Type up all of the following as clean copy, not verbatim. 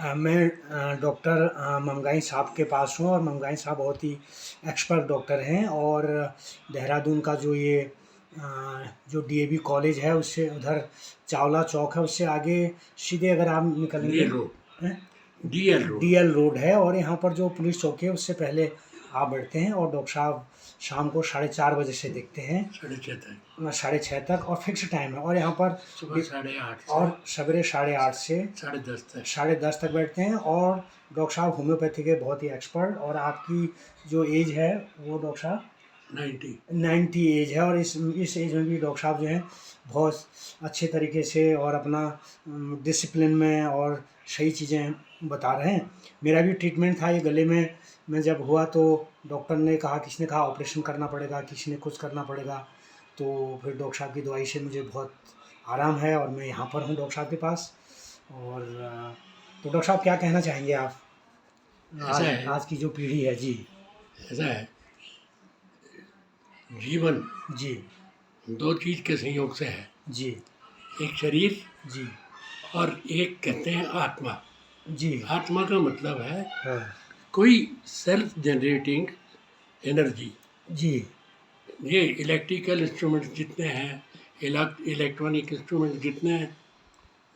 मैं डॉक्टर ममगाई साहब के पास हूँ और ममगाई साहब बहुत ही एक्सपर्ट डॉक्टर हैं। और देहरादून का जो डीएवी कॉलेज है उससे उधर चावला चौक है, उससे आगे सीधे अगर आप निकलेंगे डीएल रोड हैं, डीएल रोड डीएल रोड है। और यहाँ पर जो पुलिस चौकी है उससे पहले आप बैठते हैं। और डॉक्टर साहब शाम को 4:30 बजे से देखते हैं, 6:30 तक, 6:30 तक, और फिक्स टाइम है। और यहाँ पर सुबह 8:30 और से सवेरे 8:30 से 10:30 तक। 10:30 तक बैठते हैं। और डॉक्टर साहब होम्योपैथी के बहुत ही एक्सपर्ट। और आपकी जो एज है वो डॉक्टर साहब 90। 90 एज है। और इस एज में भी डॉक्टर साहब जो हैं बहुत अच्छे तरीके से और अपना डिसिप्लिन में और सही चीज़ें बता रहे हैं। मेरा भी ट्रीटमेंट था ये गले में, मैं जब हुआ तो डॉक्टर ने कहा, किसी ने कहा ऑपरेशन करना पड़ेगा, किसी ने कुछ करना पड़ेगा। तो फिर डॉक्टर साहब की दवाई से मुझे बहुत आराम है और मैं यहाँ पर हूँ डॉक्टर साहब के पास। और तो डॉक्टर साहब क्या कहना चाहेंगे आप ऐसा आज है आज की जो पीढ़ी है? जी ऐसा है, जीवन जी दो चीज के संयोग से है। जी एक शरीर जी और एक कहते हैं आत्मा। जी आत्मा का मतलब है हाँ कोई सेल्फ जनरेटिंग एनर्जी। जी ये इलेक्ट्रिकल इंस्ट्रूमेंट जितने हैं, इलेक्ट्रॉनिक इंस्ट्रूमेंट जितने हैं,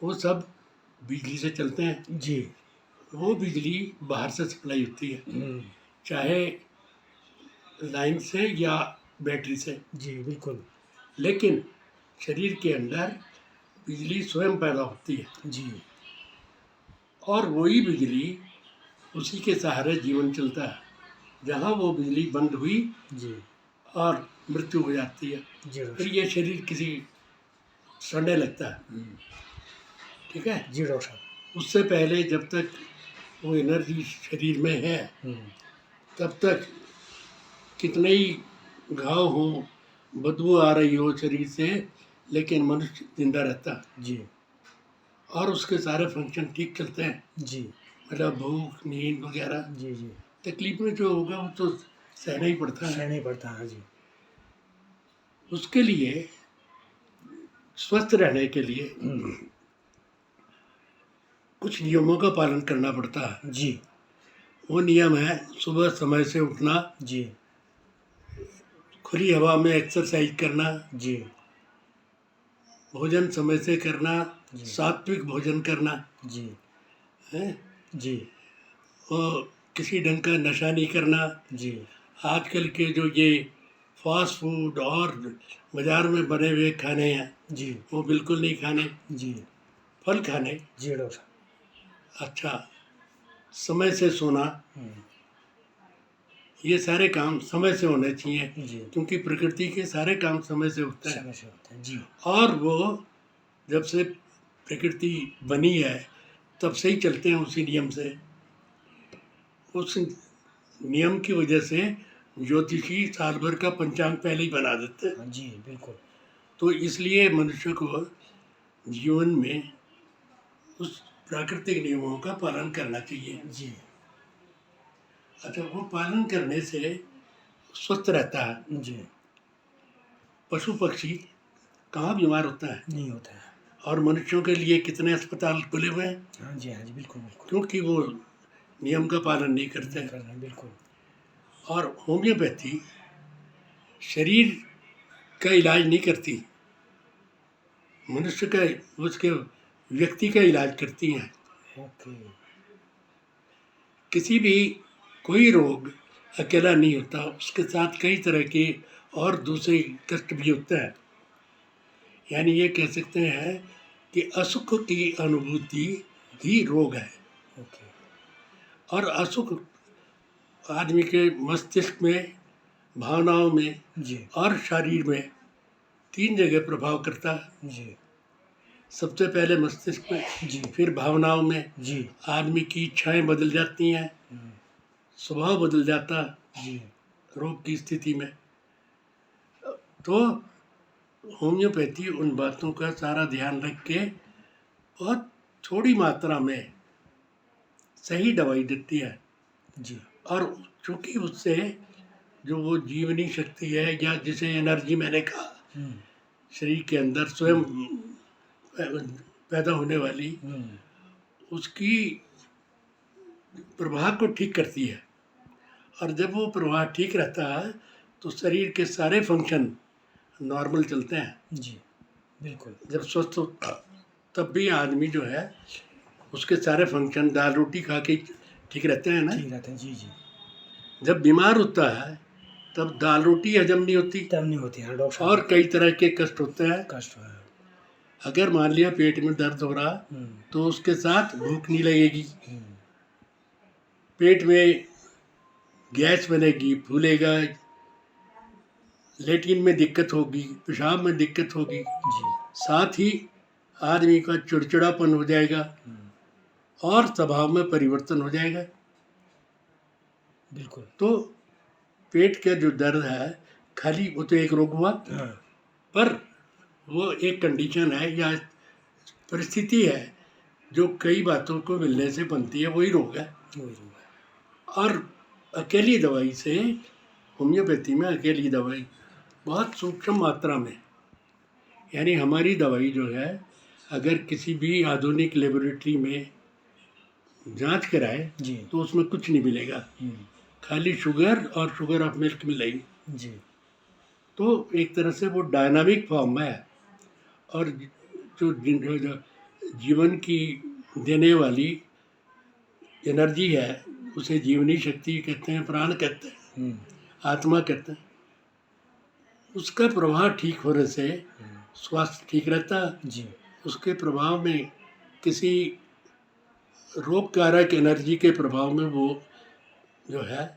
वो सब बिजली से चलते हैं। जी वो बिजली बाहर से सप्लाई होती है, चाहे लाइन से या बैटरी से। जी बिल्कुल लेकिन शरीर के अंदर बिजली स्वयं पैदा होती है जी और वही बिजली, उसी के सहारे जीवन चलता है। जहाँ वो बिजली बंद हुई जी और मृत्यु हो जाती है, जी फिर ये शरीर किसी सड़ने लगता है। ठीक है। जी डॉक्टर साहब उससे पहले जब तक वो एनर्जी शरीर में है, तब तक कितने ही घाव हो, बदबू आ रही हो शरीर से, लेकिन मनुष्य जिंदा रहता है जी और उसके सारे फंक्शन ठीक चलते हैं। जी मतलब भूख, नींद वगैरह। जी जी तकलीफ में जो होगा वो तो सहना ही पड़ता है। सहना ही पड़ता है। जी उसके लिए, स्वस्थ रहने के लिए कुछ नियमों का पालन करना पड़ता है। जी वो नियम है सुबह समय से उठना, जी खुली हवा में एक्सरसाइज करना, जी भोजन समय से करना, जी सात्विक भोजन करना जी है, जी और किसी ढंग का नशा नहीं करना। जी आजकल के जो ये फास्ट फूड और बाजार में बने हुए खाने हैं, जी वो बिल्कुल नहीं खाने। जी फल खाने, जी डॉक्टर साहब अच्छा समय से सोना, ये सारे काम समय से होने चाहिए, जी क्योंकि प्रकृति के सारे काम समय से होते हैं। समय से होता है। जी और वो जब से प्रकृति बनी है तब से ही चलते हैं उसी नियम से। उस नियम की वजह से ज्योतिषी साल भर का पंचांग पहले ही बना देते हैं। हाँ जी बिल्कुल तो इसलिए मनुष्य को जीवन में उस प्राकृतिक नियमों का पालन करना चाहिए। जी अच्छा, वो पालन करने से स्वस्थ रहता है। जी पशु पक्षी कहाँ बीमार होता है, नहीं होता है। और मनुष्यों के लिए कितने अस्पताल खुले हुए हैं, हाँ जी बिल्कुल बिल्कुल क्योंकि वो नियम का पालन नहीं करते। कर रहे हैं बिल्कुल। और होम्योपैथी शरीर का इलाज नहीं करती, मनुष्य का, उसके व्यक्ति का इलाज करती हैं। ओके किसी भी कोई रोग अकेला नहीं होता, उसके साथ कई तरह के और दूसरे कष्ट भी होते हैं। यानी ये कह सकते हैं कि असुख की अनुभूति ही रोग है। ओके और असुख आदमी के मस्तिष्क में, भावनाओं में जी और शरीर में 3 जगह प्रभाव करता है। जी सबसे पहले मस्तिष्क में, जी फिर भावनाओं में। जी आदमी की इच्छाएं बदल जाती हैं, स्वभाव बदल जाता है जी रोग की स्थिति में। तो होम्योपैथी उन बातों का सारा ध्यान रख के बहुत थोड़ी मात्रा में सही दवाई देती है। जी और चूंकि उससे जो वो जीवनी शक्ति है, या जिसे एनर्जी मैंने कहा, शरीर के अंदर स्वयं पैदा होने वाली, उसकी प्रवाह को ठीक करती है, और जब वो प्रवाह ठीक रहता है तो शरीर के सारे फंक्शन नॉर्मल चलते हैं। जी बिल्कुल। जब स्वस्थ होता तब भी आदमी जो है उसके सारे फंक्शन दाल रोटी खा के ठीक रहते हैं ना। ठीक रहते हैं, जी जी। जब बीमार होता है तब दाल रोटी हजम नहीं होती तब नहीं होती है डॉक्टर साहब। और कई तरह के कष्ट होते हैं। कष्ट है। अगर मान लिया पेट में दर्द हो रहा तो उसके साथ भूख नहीं लगेगी, पेट में गैस बनेगी, फूलेगा, लेट्रिन में दिक्कत होगी, पेशाब में दिक्कत होगी, जी साथ ही आदमी का चिड़चिड़ापन हो जाएगा और स्वभाव में परिवर्तन हो जाएगा। बिल्कुल। तो पेट का जो दर्द है खाली वो तो एक रोग हुआ, हाँ पर वो एक कंडीशन है या परिस्थिति है जो कई बातों को मिलने से बनती है, वही रोग है। वही रोग है। और अकेली दवाई से, होम्योपैथी में अकेली दवाई बहुत सूक्ष्म मात्रा में, यानी हमारी दवाई जो है अगर किसी भी आधुनिक लेबोरेटरी में जांच कराए जी तो उसमें कुछ नहीं मिलेगा, खाली शुगर और शुगर ऑफ मिल्क मिलेगी। जी तो एक तरह से वो डायनामिक फॉर्म है, और जो जीवन की देने वाली एनर्जी है उसे जीवनी शक्ति कहते हैं, प्राण कहते हैं, आत्मा कहते हैं। उसका प्रभाव ठीक होने से स्वास्थ्य ठीक रहता है। जी उसके प्रभाव में किसी रोग कारक एनर्जी के प्रभाव में वो जो है